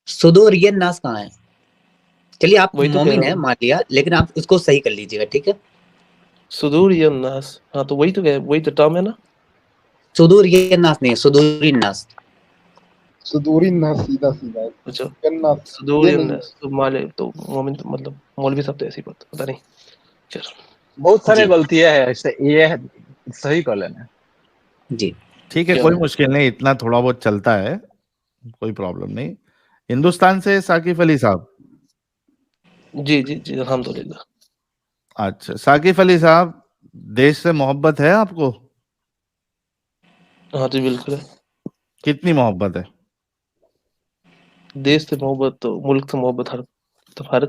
सुदूर ये नास कहाँ है? चलिए आप वही तो कह मोमिन रहा है हूँ, मान लिया, लेकिन आप उसको सही कर लीजिएगा, ठीक है? सुदूरियन नास, हाँ तो वही तो कह, वही तो टर्म है ना। सुदूर ये नास नहीं है, सुदूरी नास। सुदूरी ना, सीधा सीधा है। अच्छा, गन्ना, ये सुदूरियन नहीं है। नास तो माले तो मोमिन तो मतलब मौलवी साहब तो ऐसी बात पता नहीं। चलो बहुत सारे जी गलतियां है ऐसे, ये सही कर लेना। जी। ठीक है, कोई मुश्किल नहीं, इतना थोड़ा बहुत चलता है, कोई प्रॉब्लम नहीं। हिंदुस्तान से साकिब अली साहब। जी जी जी अल्हम्दुलिल्लाह। अच्छा साकिब अली साहब, देश से मोहब्बत है आपको? हाँ जी बिल्कुल है। कितनी मोहब्बत है? देश से मोहब्बत तो मुल्क से मोहब्बत हर तो हर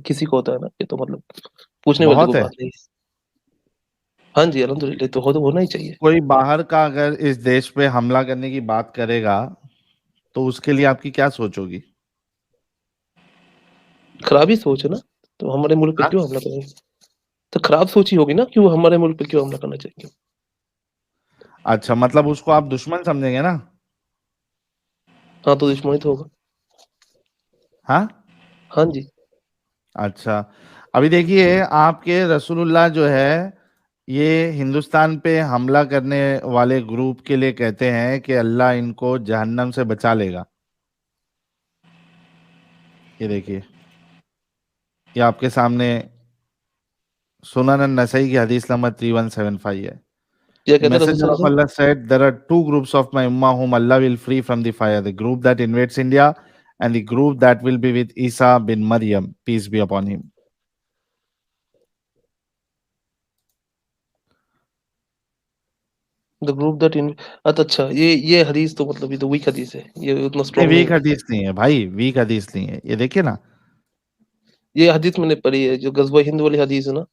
किसी को होता है ना, ये तो मतलब पूछने वाली बहुत कोई है। बात नहीं है। हाँ जी अल्हम्दुलिल्लाह, तो हो तो होना ही चाहिए। कोई बाहर का अगर इस देश पे हमला करने की बात करेगा तो उसके लिए आपकी क्या सोच होगी? खराब ही सोच है ना, तो हमारे मुल्क पे हाँ? क्यों हमला करेंगे? तो खराब सोच ही होगी ना, क्यों हमारे मुल्क पे क्यों हमला करना चाहिए? अच्छा, मतलब उसको आप दुश्मन समझेंगे ना? हाँ तो दुश्मनी तो होगा। हाँ? हाँ जी। अच्छा, अभी देखिए आपके रसूलुल्लाह जो है, ये हिंदुस्तान पे हमला करने वाले ग्रुप के लिए कहते हैं कि अल्लाह इनको जहन्नम से बचा लेगा। ये देखिए, ये आपके सामने सुनन नसई की हदीस नंबर 3175 है। क्या The कहते हैं रसूल messenger of सल्लल्लाहु Allah said, there are two groups of my ummah whom Allah will free from the fire, the group that invades India and the group that will be with Isa bin Maryam, peace be upon him. The group that in अच्छा ये हदीस तो मतलब ये तो week हदीस है, ये उतना नहीं, स्ट्रांग नहीं वीक है। हदीस नहीं है भाई, वीक हदीस नहीं है, ये देखिए ना, ये हदीस मैंने पढ़ी है, जो गज़वा हिंद वाली हदीस है ना।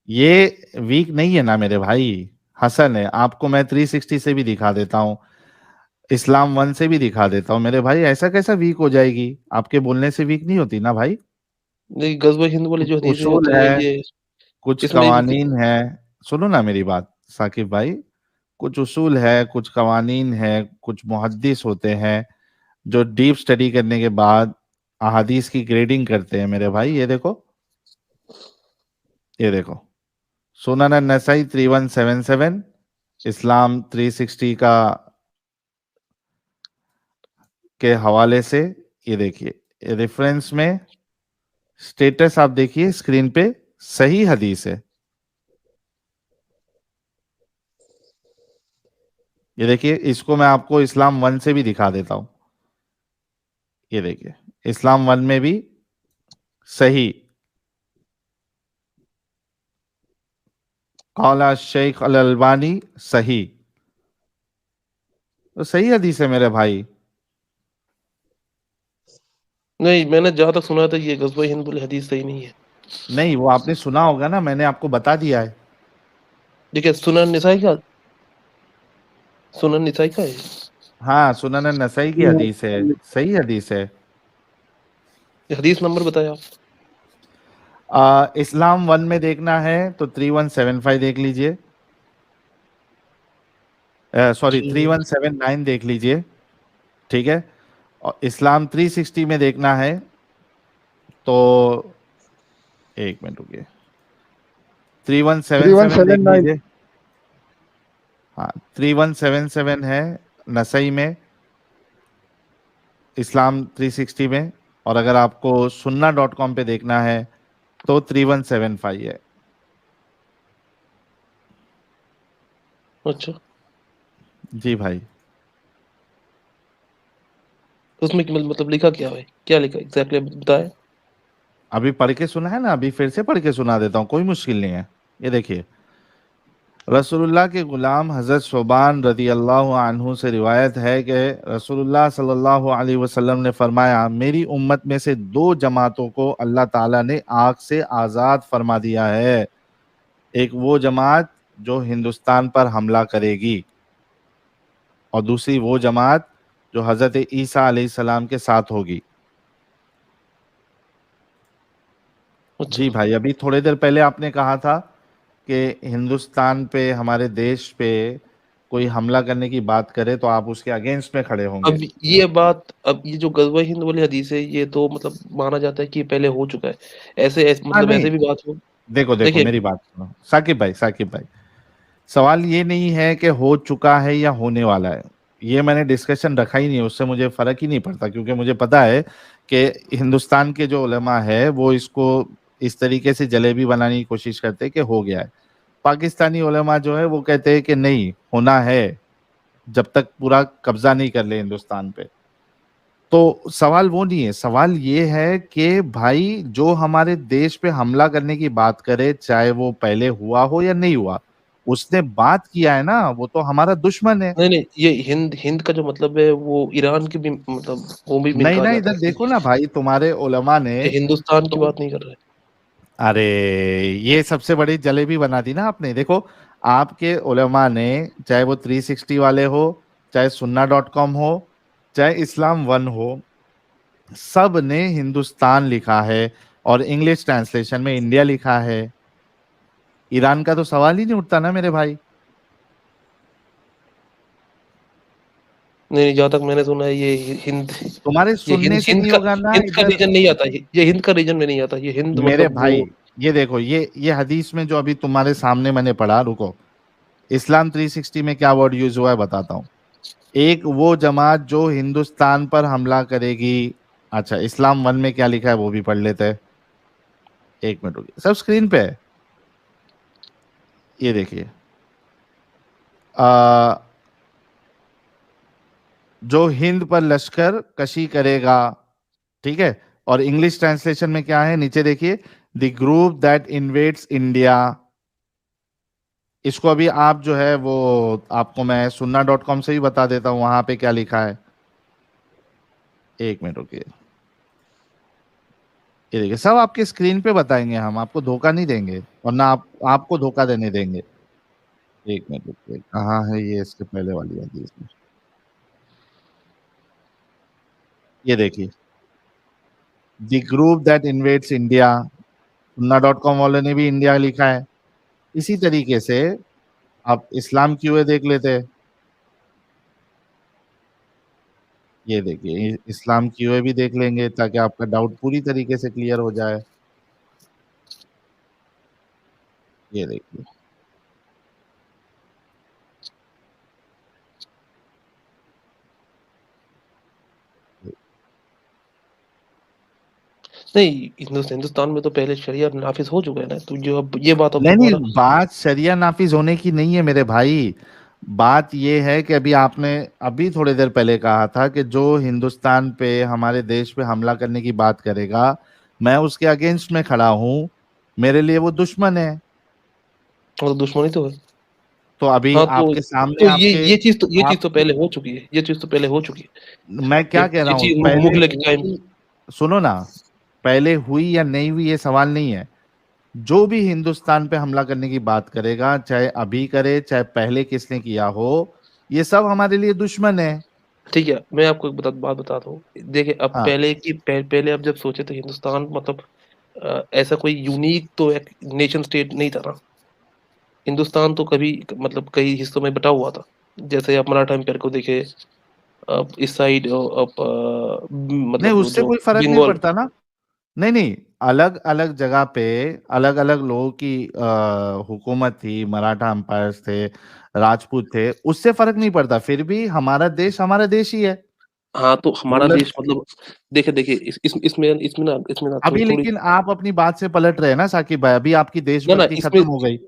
ये वीक नहीं है ना मेरे भाई, हसन है। आपको मैं 360 से भी दिखा देता हूँ, इस्लाम वन से भी दिखा देता हूँ मेरे भाई, ऐसा कैसा वीक हो जाएगी? आपके बोलने से वीक नहीं होती ना भाई। नहीं, गज़वा हिंद वाली जो कुछ हदीस है वो उसूल तो है, ये कुछ इसमें कवानीन है। सुनो ना मेरी बात साकिब भाई, कुछ उसूल है, कुछ कवानीन है, कुछ मुहद्दिस होते हैं जो डीप स्टडी करने के बाद अहादीस की ग्रेडिंग करते हैं मेरे भाई। ये देखो सुनन नसाई 3177, इस्लाम 360 का के हवाले से, ये देखिए रेफरेंस में स्टेटस आप देखिए स्क्रीन पे, सही हदीस है। ये देखिए, इसको मैं आपको इस्लाम वन से भी दिखा देता हूं। ये देखिए इस्लाम वन में भी सही, कौला शेख अल अलबानी सही, तो सही हदीस है मेरे भाई। नहीं, मैंने जहाँ तक सुना था ये गज़वा हिंद वाली हदीस सही नहीं है। नहीं, वो आपने सुना होगा ना, मैंने आपको बता दिया है। देखिए सुनन निसाई का है। हाँ, सुनन नसई की हदीस है, सही हदीस है। ये हदीस नंबर बताया आप। इस्लाम वन में देखना है तो 3175 देख लीजिए, सॉरी जी 3179 देख लीजिए, ठीक है। और इस्लाम 360 में देखना है तो एक मिनट रुकिए, 3177 देख 3179। लीजिए। हाँ 3177 है नसई में, इस्लाम 360 में। और अगर आपको sunnah.com पे देखना है तो 3175 है। अच्छा, जी भाई, उसमें मतलब लिखा क्या है, क्या लिखा एग्जैक्टली बताए। अभी पढ़ के सुना है ना, अभी फिर से पढ़ के सुना देता हूँ, कोई मुश्किल नहीं है। ये देखिए, रसूलुल्लाह के गुलाम हजरत शोबान रदी अल्लाह अन्हु से रिवायत है कि रसूलुल्लाह सल्लल्लाहु अलैहि वसल्लम ने फरमाया, मेरी उम्मत में से 2 जमातों को अल्लाह ताला ने आग से आज़ाद फरमा दिया है। एक वो जमात जो हिंदुस्तान पर हमला करेगी और दूसरी वो जमात जो हजरत ईसा अलैहिस्सलाम के साथ होगी। जी भाई, अभी थोड़ी देर पहले आपने कहा था कि हिंदुस्तान पे, हमारे देश पे कोई हमला करने की बात करे तो आप उसके अगेंस्ट में खड़े होंगे। अब ये बात, अब ये जो गज़वा हिंद वाली हदीस है, ये तो मतलब माना जाता है कि पहले हो चुका है। ऐसे मतलब नहीं, ऐसे भी बात हो। देखो देखिए मेरी बात सुनो साकिब भाई, सवाल ये नहीं है कि हो चुका है या होने वाला है। ये मैंने डिस्कशन रखा ही नहीं, उससे मुझे फर्क ही नहीं पड़ता, क्योंकि मुझे पता है कि हिंदुस्तान के जो उलेमा है वो इसको इस तरीके से जलेबी बनाने की कोशिश करते हैं कि हो गया है। पाकिस्तानी उलेमा जो है वो कहते हैं कि नहीं, होना है, जब तक पूरा कब्जा नहीं कर ले हिंदुस्तान पे। तो सवाल वो नहीं है, सवाल ये है कि भाई जो हमारे देश पे हमला करने की बात करे, चाहे वो पहले हुआ हो या नहीं हुआ, उसने बात किया है ना, वो तो हमारा दुश्मन है। नहीं, ये हिंद हिंद का जो मतलब है वो ईरान की भी मतलब वो भी नहीं कहा ना, जाता इधर है। देखो ना भाई, तुम्हारे उलमा ने ये हिंदुस्तान की बात नहीं कर रहे। अरे ये सबसे बड़ी जलेबी बना दी ना आपने। देखो, आपके उलमा ने, चाहे वो 360 वाले हो, चाहे सुन्ना.com हो, चाहे इस्लाम वन हो, सब ने हिंदुस्तान लिखा है और इंग्लिश ट्रांसलेशन में इंडिया लिखा है। ईरान का तो सवाल ही नहीं उठता ना मेरे भाई। नहीं, जहाँ तक मैंने सुना है ये हिंद, तुम्हारे ये सुनने से नहीं होगा ना हिंद का इधर। रीजन नहीं आता। ये हिंद का रीजन में नहीं आता। ये हिंद मेरे मतलब भाई वो ये देखो, ये हदीस में जो अभी तुम्हारे सामने मैंने पढ़ा, रुको, इस्लाम 360 में क्या वर्ड यूज हुआ है बताता हूँ। एक वो जमात जो हिंदुस्तान पर हमला करेगी। अच्छा, इस्लाम वन में क्या लिखा है वो भी पढ़ लेते हैं। एक मिनट रुकिए, सब स्क्रीन पे है, ये देखिए। जो हिंद पर लश्कर कशी करेगा, ठीक है। और इंग्लिश ट्रांसलेशन में क्या है, नीचे देखिए, the group that invades India. इसको अभी आप जो है वो, आपको मैं सुन्ना.com से ही बता देता हूं, वहां पे क्या लिखा है। एक मिनट रुकिए, ये देखिए, सब आपके स्क्रीन पे बताएंगे, हम आपको धोखा नहीं देंगे और ना आपको धोखा देने देंगे। एक मिनट रुकिए, कहाँ है ये, इसके पहले वाली हदीस में, ये देखिए, the group that invades India. सुन्ना.com वाले ने भी इंडिया लिखा है। इसी तरीके से आप इस्लाम क्यूए देख लेते हैं, ये देखिए, इस्लाम क्यूए भी देख लेंगे ताकि आपका डाउट पूरी तरीके से क्लियर हो जाए। ये देखिए, नहीं, हिंदुस्तान में तो पहले शरिया नाफिज हो चुका है ना। तो जो अब ये बात अब नहीं दोबारा बात शरिया नाफिज होने की नहीं है मेरे भाई। बात ये है कि अभी आपने अभी थोड़ी देर पहले कहा था कि जो हिंदुस्तान पे, हमारे देश पे हमला करने की बात करेगा, मैं उसके अगेंस्ट में खड़ा हूं, मेरे लिए वो दुश्मन है। मतलब दुश्मनी तो है। तो अभी हाँ, आपके सामने तो आपके ये चीज तो आप, पहले हो चुकी है। ये चीज तो पहले हो चुकी है। मैं क्या कह रहा ये हूँ, चीज पहले मुगल के टाइम। हुई, सुनो ना, पहले हुई या नहीं हुई ये सवाल नहीं है। जो भी हिंदुस्तान पे हमला करने की बात करेगा, चाहे अभी करे चाहे पहले किसने किया हो, ये सब हमारे लिए दुश्मन है। ठीक है, मैं आपको एक बात बताता हूँ। देखिए, अब हाँ, पहले आप जब सोचे तो हिंदुस्तान मतलब ऐसा कोई यूनिक तो एक नेशन स्टेट नहीं था ना। हिंदुस्तान तो कभी मतलब कई हिस्सों में बटा हुआ था। जैसे आप मराठा एम्पायर को देखे, आप इस साइड आप नहीं मतलब वो उससे जो कोई फर्क नहीं बंगाल। पड़ता ना। नहीं, अलग अलग जगह पे अलग अलग लोगों की हुकूमत थी, मराठा एम्पायर्स थे, राजपूत थे, उससे फर्क नहीं पड़ता, फिर भी हमारा देश ही है। हाँ, तो हमारा रूलर देश मतलब देखिए इसमें ना अभी, थोड़ी लेकिन आप अपनी बात से पलट रहे हैं ना साकिब भाई, अभी आपकी ना देशभक्ति इसमें खत्म हो गई।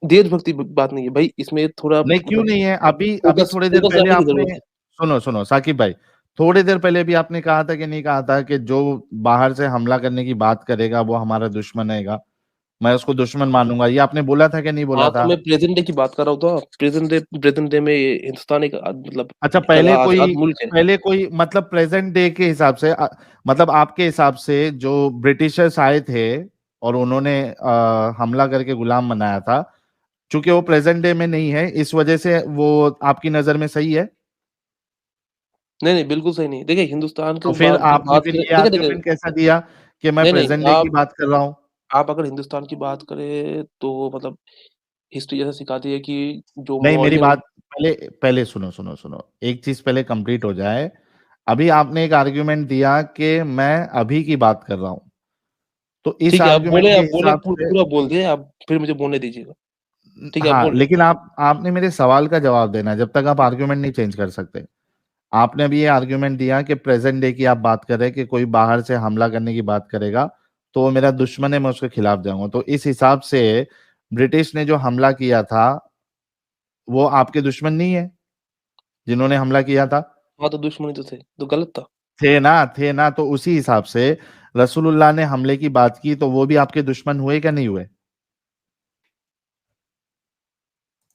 देशभक्ति बात नहीं है भाई। इसमें थोड़ा नहीं क्यों मतलब नहीं है, अभी अभी फोकस थोड़ी देर फोकस पहले लाने की आपने, जरूरत है। सुनो साकिब भाई, थोड़ी देर पहले भी आपने कहा था कि नहीं कहा था कि जो बाहर से हमला करने की बात करेगा वो हमारा दुश्मन हैगा। मैं उसको दुश्मन मानूंगा, ये आपने बोला था कि नहीं बोला हाँ, था? तो मैं प्रेजेंट डे की बात कर रहा हूँ, तो प्रेजेंट डे में हिंदुस्तान एक मतलब अच्छा, पहला आजाद मुल्क है। पहले कोई मतलब प्रेजेंट डे के हिसाब से मतलब आपके हिसाब से जो ब्रिटिशर्स आए थे और उन्होंने हमला करके गुलाम बनाया था, चूंकि वो प्रेजेंट डे में नहीं है, इस वजह से वो आपकी नजर में सही है? नहीं, बिल्कुल सही नहीं। देखिए हिंदुस्तान तो के फिर की आपने बात फिर करें, ये देखिए आर्गुमेंट कैसा दिया कि मैं नहीं, प्रेजेंट डे की बात कर रहा हूँ? आप अगर हिंदुस्तान की बात करें तो मतलब हिस्ट्री जैसा सिखाती है कि जो नहीं, मेरी मौर्य बात पहले पहले सुनो, एक चीज पहले कंप्लीट हो जाए। अभी आपने एक आर्गुमेंट दिया कि मैं अभी की बात कर रहा हूं, तो इस ठीक है, आर्गुमेंट के आप बोले हिसाब से पूरा बोल दिए, आप फिर मुझे बोलने दीजिएगा। ठीक है, आप हाँ, बोल लेकिन आपने मेरे सवाल का जवाब देना है, जब तक आप आर्गुमेंट नहीं चेंज कर सकते। आपने अभी ये आर्गुमेंट दिया कि प्रेजेंट डे की आप बात कर रहे हैं कि कोई बाहर से हमला करने की बात करेगा तो वो मेरा दुश्मन है, मैं उसके खिलाफ जाऊंगा। तो इस हिसाब से ब्रिटिश ने जो हमला किया था वो आपके दुश्मन नहीं है जिन्होंने हमला किया था? हाँ, तो दुश्मनी तो थे, तो गलत था। थे ना, तो उसी हिसाब से रसूलुल्लाह ने हमले की बात की तो वो भी आपके दुश्मन हुए क्या नहीं हुए?